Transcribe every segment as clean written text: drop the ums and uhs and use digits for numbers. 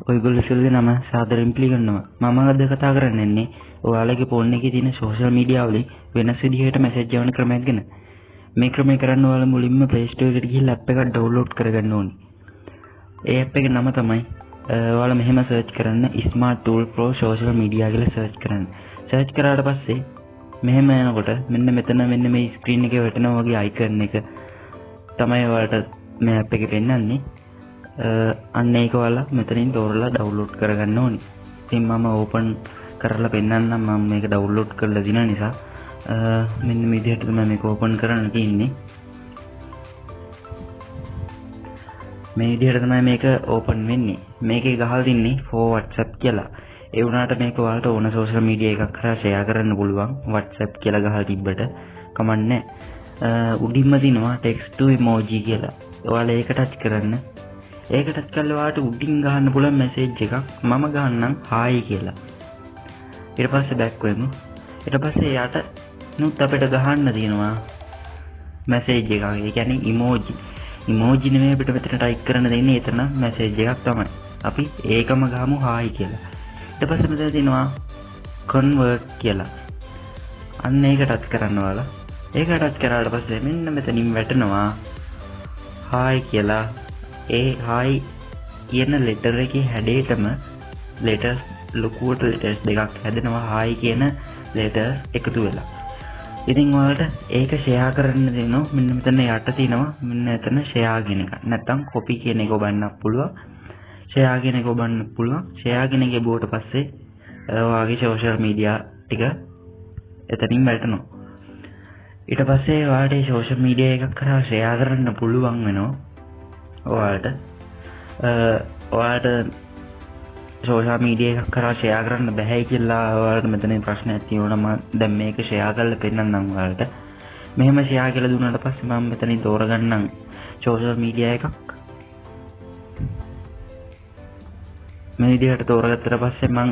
ඔයගොල්ලෝ සියලු දෙනාම සාදරයෙන් පිළිගන්නවා. මම අද කතා කරන්නේ ඔයාලගේ ෆෝන් එකේ තියෙන සෝෂල් මීඩියා වලින් වෙනස් විදිහට මැසේජ් යවන ක්‍රමයක් ගැන. මේ ක්‍රමය කරන්න ඔයාලා මුලින්ම Play Store එකට ගිහිල්ලා app එකක් download කරගන්න ඕනේ. ඒ app එකේ නම තමයි ඔයාලා මෙහෙම search කරන්න Smart Tool Pro Social Media කියලා search කරන්න. search කරාට පස්සේ මෙහෙම යනකොට මෙන්න මෙතන මෙන්න මේ screen එකේ වැටෙනා වගේ icon එක තමයි ඔයාලට මේ app එකේ පෙන්නන්නේ. අන්න ඒක ඔයාලා මෙතනින් තෝරලා download කරගන්න ඕනේ. ඉතින් මම open කරලා පෙන්නන්නම් මම මේක download කරලා දින නිසා මෙන්න මේ විදිහට තමයි මේක open කරන්න තියෙන්නේ. මේ විදිහට තමයි මේක open වෙන්නේ. මේකේ ගහලා තින්නේ for WhatsApp කියලා. ඒ වුණාට මේක ඔයාලට ඕන social media එකක් කරා share කරන්න පුළුවන්. WhatsApp කියලා ගහලා තිබ්බට කමක් නැහැ. උඩින්ම දිනවා text to emoji කියලා. ඔයාලා ඒක touch කරන්න. ඒක ටච් කරලා ඔයාලට උඩින් ගහන්න පුළුවන් මැසේජ් එකක්. මම ගහන්නම් hi කියලා. ඊට පස්සේ බෑක් වෙමු. ඊට පස්සේ යට නුත් අපිට ගහන්න තියෙනවා මැසේජ් එකක්. ඒ කියන්නේ emoji. emoji නෙමෙයි අපිට මෙතන ටයිප් කරන්න දෙන්නේ. එතන මැසේජ් එකක් තමයි. අපි ඒකම ගහමු hi කියලා. ඊට පස්සේ මෙතන තියෙනවා convert කියලා. අන්න ඒක ටච් කරන්න ඔයාලා. ඒක ටච් කරාට පස්සේ මෙන්න මෙතනින් වැටෙනවා hi කියලා. ඒ hi කියන letter එකේ හැඩයටම letters ලොකුවට letters දෙකක් හැදෙනවා hi කියන letters එකතු වෙලා. ඉතින් ඔයාලට ඒක share කරන්න දෙනවා. මෙන්න මෙතන යට තියෙනවා මෙන්න එතන share කියන එක. නැත්නම් copy කියන එක ඔබන්න පුළුවන්. share කියන එක ඔබන්න පුළුවන්. share කියන එක ගිහුවට පස්සේ ඔයාගේ social media ටික එතනින් වැටෙනවා. ඊට පස්සේ ඔයාලට social media එකක් කරා share කරන්න පුළුවන් වෙනවා. ඔයාලට social media එකක් කරා share කරන්න බැහැ කියලා ඔයාලට මෙතන ප්‍රශ්නයක් තියෙනවා. මම දැන් මේක share කරලා පෙන්නන්නම් ඔයාලට. මෙහෙම share කියලා දුන්නාට පස්සේ මම මෙතනින් තෝරගන්නම් social media එකක්. මේ විදිහට තෝරගත්තට පස්සේ මම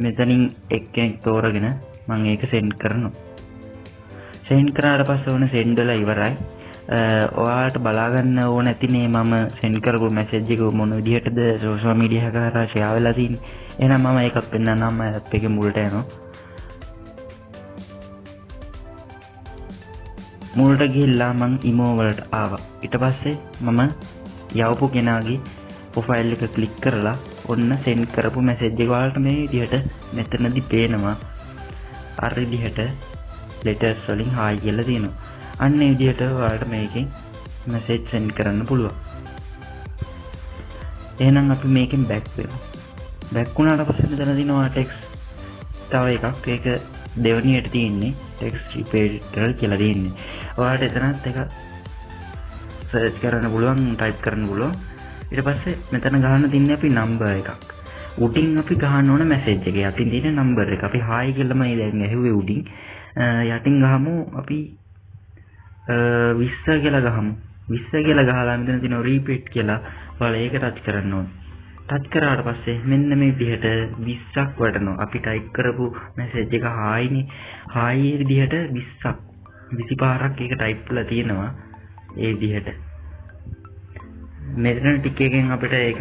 මෙතනින් එක්කෙනෙක් තෝරගෙන මම ඒක send කරනවා. send කරාට පස්සේ ඕන send වෙලා ඉවරයි. ඔයාලට බලාගන්න ඕන ඇතිනේ මම send කරපු message එක මොන විදිහටද social media එක කරා share වෙලා තියෙන්නේ. එහෙනම් මම එකක් පෙන්නන්නම් app එකේ මුලට යනවා. මුලට ගිහිල්ලා මම emo වලට ආවා. ඊට පස්සේ මම යවපු කෙනාගේ profile එක click කරලා ඔන්න send කරපු message එක ඔයාලට මේ විදිහට මෙතනදි පේනවා. අර විදිහට letters වලින් hi කියලා තියෙනවා. අන්න ඒ විදිහට ඔයාලට මේකෙන් message send කරන්න පුළුවන්. එහෙනම් අපි මේකෙන් back වෙමු. back වුණාට පස්සේ මෙතන දිනවා text තව එකක්. ඒක දෙවෙනියට තියෙන්නේ text repeater කියලා තියෙන්නේ. ඔයාලට එතනත් එක search කරන්න පුළුවන්, type කරන්න පුළුවන්. ඊට පස්සේ මෙතන ගහන්න තින්නේ අපි number එකක්. උඩින් අපි ගහන්න ඕන message එක. යටින් තියෙන number එක. අපි hi කියලාමයි දැන් ඇහුවේ උඩින්. යටින් ගහමු අපි 20 කියලා ගහමු. 20 කියලා ගහලා මෙතන තියෙන repeat කියලා ඔයාලා ඒක ටච් කරන්න ඕනේ. ටච් කරාට පස්සේ මෙන්න මේ විදිහට 20ක් වටනවා. අපි ටයිප් කරපු මැසේජ් එක හායිනේ. හායි විදිහට 20ක් 20 පාරක් ඒක ටයිප් කරලා තියෙනවා. ඒ විදිහට. මෙතන ටික එකෙන් අපිට ඒක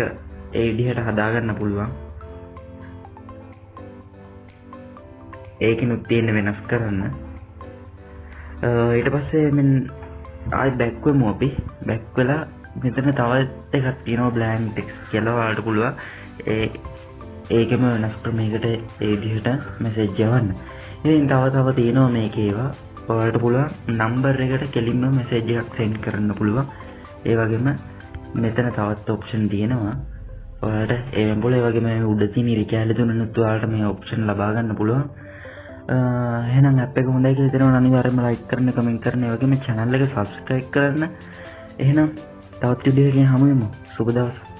ඒ විදිහට හදාගන්න පුළුවන්. ඒකිනුත් තියෙන වෙනස් කරන්න. ඊට පස්සේ මෙන්න ආයි back වෙමු අපි. back වෙලා මෙතන තව එකක් තියෙනවා blank text කියලා. ඔයාලට පුළුවන් ඒකෙම වෙනස් ක්‍රමයකට ඒ විදිහට message යවන්න. ඉතින් තව තියෙනවා මේකේ ඒවා. ඔයාලට පුළුවන් number එකට කෙලින්ම message එකක් send කරන්න පුළුවන්. ඒ වගේම මෙතන තවත් option තියෙනවා. ඔයාලට ඒ වගේම උඩ තියෙන ඉරි කැලේ තුනනුත් ඔයාලට මේ option ලබා ගන්න පුළුවන්. එහෙනම් app එක හොඳයි කියලා හිතනවා නම් අනිවාර්යයෙන්ම like කරන්න, comment කරන්න, ඒ වගේම channel එක subscribe කරන්න. එහෙනම් තවත් වීඩියෝ එකකින් හමු වෙමු. සුබ දවසක්.